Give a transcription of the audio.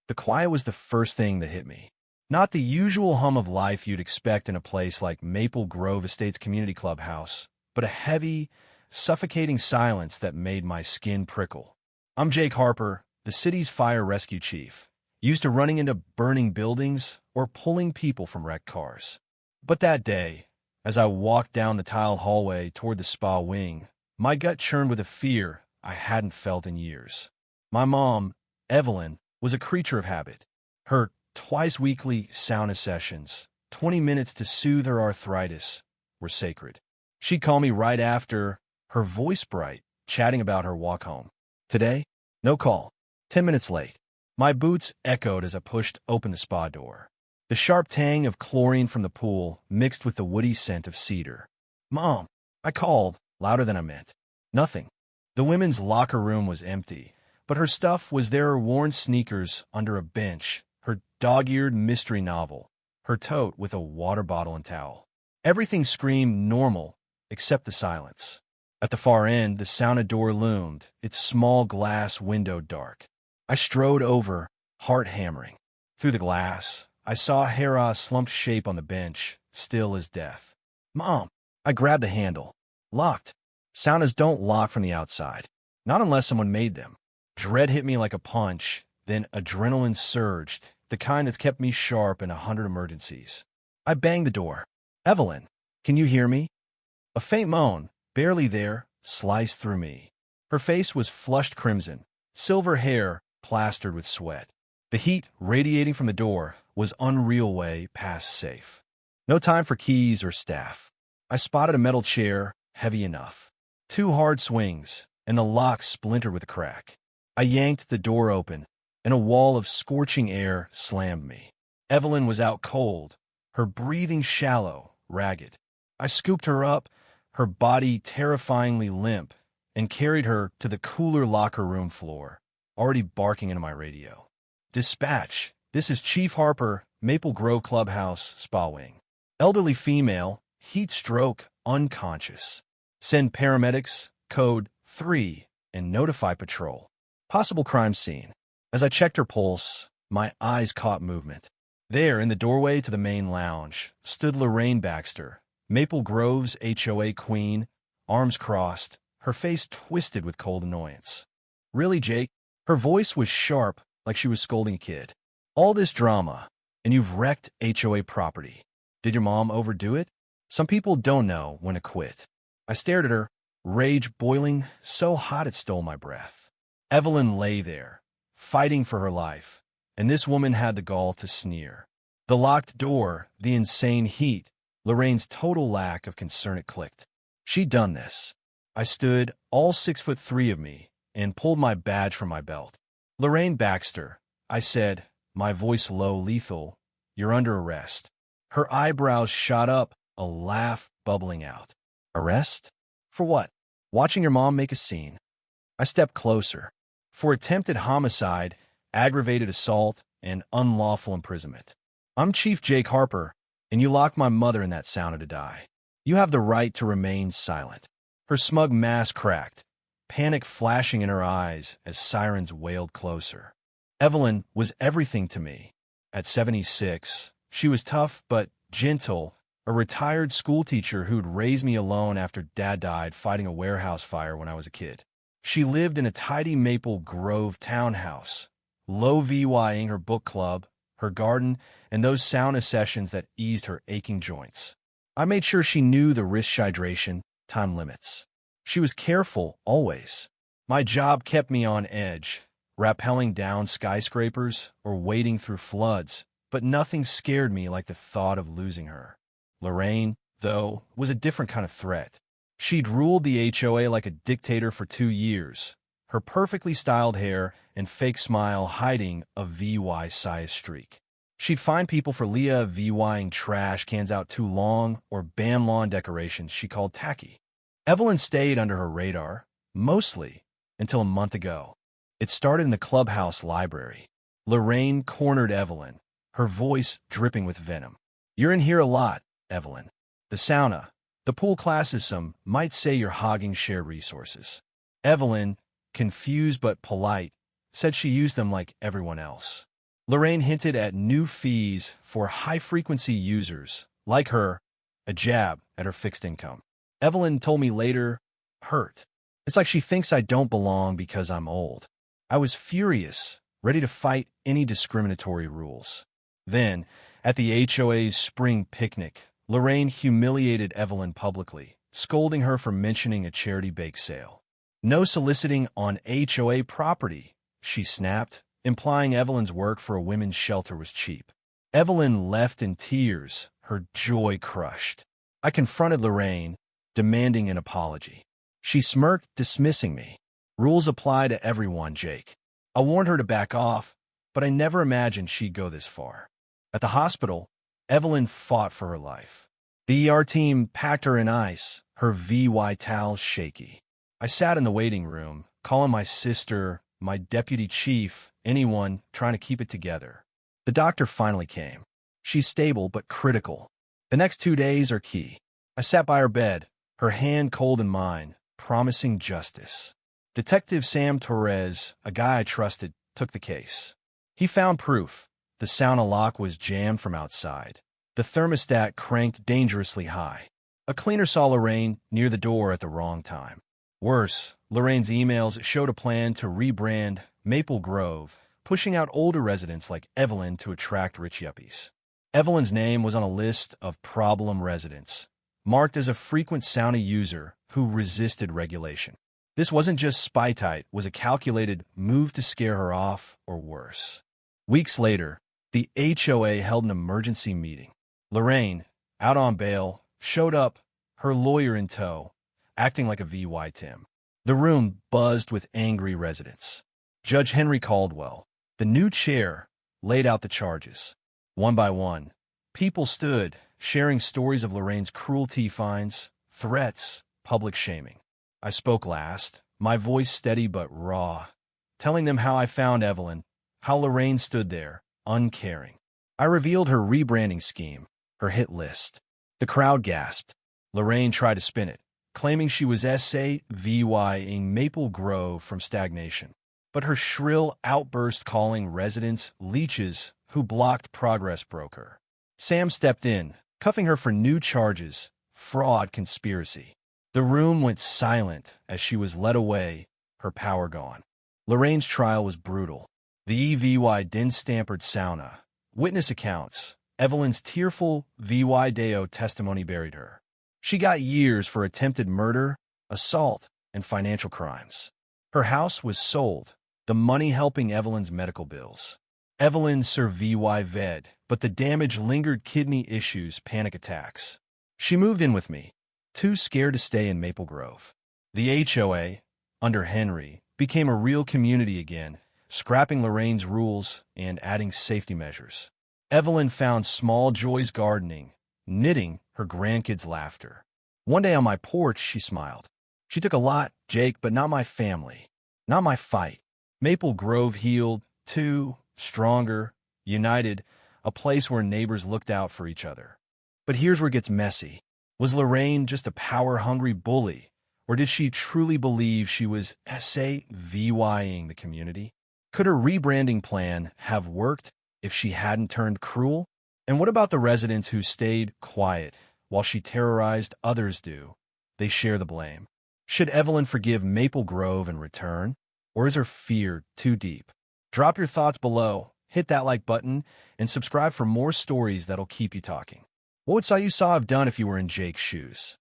The quiet was the first thing that hit me. Not the usual hum of life you'd expect in a place like Maple Grove Estates Community Clubhouse, but a heavy, suffocating silence that made my skin prickle. I'm Jake Harper, the city's fire rescue chief, used to running into burning buildings or pulling people from wrecked cars. But that day, as I walked down the tiled hallway toward the spa wing, my gut churned with a fear I hadn't felt in years. My mom, Evelyn, was a creature of habit. Her twice-weekly sauna sessions, 20 minutes to soothe her arthritis, were sacred. She'd call me right after, her voice bright, chatting about her walk home. Today, no call. 10 minutes late. My boots echoed as I pushed open the spa door. The sharp tang of chlorine from the pool mixed with the woody scent of cedar. "Mom," I called, louder than I meant. Nothing. The women's locker room was empty, but her stuff was there, her worn sneakers under a bench, her dog-eared mystery novel, her tote with a water bottle and towel. Everything screamed normal, except the silence. At the far end, the sauna door loomed, its small glass window dark. I strode over, heart hammering. Through the glass, I saw Hera's slumped shape on the bench, still as death. "Mom!" I grabbed the handle. Locked. Saunas don't lock from the outside. Not unless someone made them. Dread hit me like a punch, then adrenaline surged, the kind that's kept me sharp in 100 emergencies. I banged the door. "Evelyn, can you hear me?" A faint moan, barely there, sliced through me. Her face was flushed crimson, silver hair plastered with sweat. The heat radiating from the door was unreal way past safe. No time for keys or staff. I spotted a metal chair, heavy enough. 2 hard swings, and the lock splintered with a crack. I yanked the door open, and a wall of scorching air slammed me. Evelyn was out cold, her breathing shallow, ragged. I scooped her up, her body terrifyingly limp, and carried her to the cooler locker room floor, already barking into my radio. "Dispatch, this is Chief Harper, Maple Grove Clubhouse, Spa Wing. Elderly female, heat stroke, unconscious. Send paramedics, code 3, and notify patrol. Possible crime scene." As I checked her pulse, my eyes caught movement. There, in the doorway to the main lounge, stood Lorraine Baxter, Maple Grove's HOA queen, arms crossed, her face twisted with cold annoyance. "Really, Jake?" Her voice was sharp, like she was scolding a kid. "All this drama, and you've wrecked HOA property. Did your mom overdo it? Some people don't know when to quit." I stared at her, rage boiling, so hot it stole my breath. Evelyn lay there, fighting for her life, and this woman had the gall to sneer. The locked door, the insane heat, Lorraine's total lack of concern. It clicked. She'd done this. I stood, all 6'3" of me, and pulled my badge from my belt. "Lorraine Baxter," I said, my voice low, lethal, "you're under arrest." Her eyebrows shot up, a laugh bubbling out. "Arrest? For what?" "Watching your mom make a scene." I stepped closer. "For attempted homicide, aggravated assault, and unlawful imprisonment. I'm Chief Jake Harper, and you locked my mother in that sauna to die. You have the right to remain silent." Her smug mask cracked, panic flashing in her eyes as sirens wailed closer. Evelyn was everything to me. At 76, she was tough but gentle, a retired schoolteacher who'd raised me alone after Dad died fighting a warehouse fire when I was a kid. She lived in a tidy Maple Grove townhouse, low VYing her book club, her garden, and those sauna sessions that eased her aching joints. I made sure she knew the risk hydration, time limits. She was careful, always. My job kept me on edge, rappelling down skyscrapers or wading through floods, but nothing scared me like the thought of losing her. Lorraine, though, was a different kind of threat. She'd ruled the HOA like a dictator for 2 years, her perfectly styled hair and fake smile hiding a VY-sized streak. She'd find people for Leah VYing trash cans out too long or ban lawn decorations she called tacky. Evelyn stayed under her radar, mostly, until a month ago. It started in the clubhouse library. Lorraine cornered Evelyn, her voice dripping with venom. "You're in here a lot, Evelyn. The sauna, the pool classes, some might say you're hogging shared resources." Evelyn, confused but polite, said she used them like everyone else. Lorraine hinted at new fees for high-frequency users, like her, a jab at her fixed income. Evelyn told me later, hurt. It's like she thinks I don't belong because I'm old. I was furious, ready to fight any discriminatory rules. Then, at the HOA's spring picnic, Lorraine humiliated Evelyn publicly, scolding her for mentioning a charity bake sale. No soliciting on HOA property, she snapped, implying Evelyn's work for a women's shelter was cheap. Evelyn left in tears, her joy crushed. I confronted Lorraine, demanding an apology. She smirked, dismissing me. Rules apply to everyone, Jake. I warned her to back off, but I never imagined she'd go this far. At the hospital, Evelyn fought for her life. The ER team packed her in ice, her VY towels shaky. I sat in the waiting room, calling my sister, my deputy chief, anyone trying to keep it together. The doctor finally came. She's stable but critical. The next 2 days are key. I sat by her bed, her hand cold in mine, promising justice. Detective Sam Torres, a guy I trusted, took the case. He found proof. The sauna lock was jammed from outside. The thermostat cranked dangerously high. A cleaner saw Lorraine near the door at the wrong time. Worse, Lorraine's emails showed a plan to rebrand Maple Grove, pushing out older residents like Evelyn to attract rich yuppies. Evelyn's name was on a list of problem residents, marked as a frequent sauna user who resisted regulation. This wasn't just spite, it was a calculated move to scare her off or worse. Weeks later, the HOA held an emergency meeting. Lorraine, out on bail, showed up, her lawyer in tow, acting like a VY Tim. The room buzzed with angry residents. Judge Henry Caldwell, the new chair, laid out the charges. One by one, people stood, sharing stories of Lorraine's cruelty, fines, threats, public shaming. I spoke last, my voice steady but raw, telling them how I found Evelyn, how Lorraine stood there, uncaring. I revealed her rebranding scheme, her hit list. The crowd gasped. Lorraine tried to spin it, claiming she was SAVYing Maple Grove from stagnation. But her shrill outburst calling residents leeches who blocked progress broke her. Sam stepped in, cuffing her for new charges, fraud, conspiracy. The room went silent as she was led away, her power gone. Lorraine's trial was brutal. The EVY din-stampered sauna. Witness accounts. Evelyn's tearful VY Deo testimony buried her. She got years for attempted murder, assault, and financial crimes. Her house was sold, the money helping Evelyn's medical bills. Evelyn survived, but the damage lingered: kidney issues, panic attacks. She moved in with me, too scared to stay in Maple Grove. The HOA, under Henry, became a real community again, scrapping Lorraine's rules and adding safety measures. Evelyn found small joys: gardening, knitting, her grandkids' laughter. One day on my porch, she smiled. She took a lot, Jake, but not my family, not my fight. Maple Grove healed, too, stronger, united, a place where neighbors looked out for each other. But here's where it gets messy. Was Lorraine just a power-hungry bully, or did she truly believe she was SAVYing the community? Could her rebranding plan have worked if she hadn't turned cruel? And what about the residents who stayed quiet while she terrorized others? They share the blame. Should Evelyn forgive Maple Grove in return, or is her fear too deep? Drop your thoughts below, hit that like button, and subscribe for more stories that'll keep you talking. What would you have done if you were in Jake's shoes?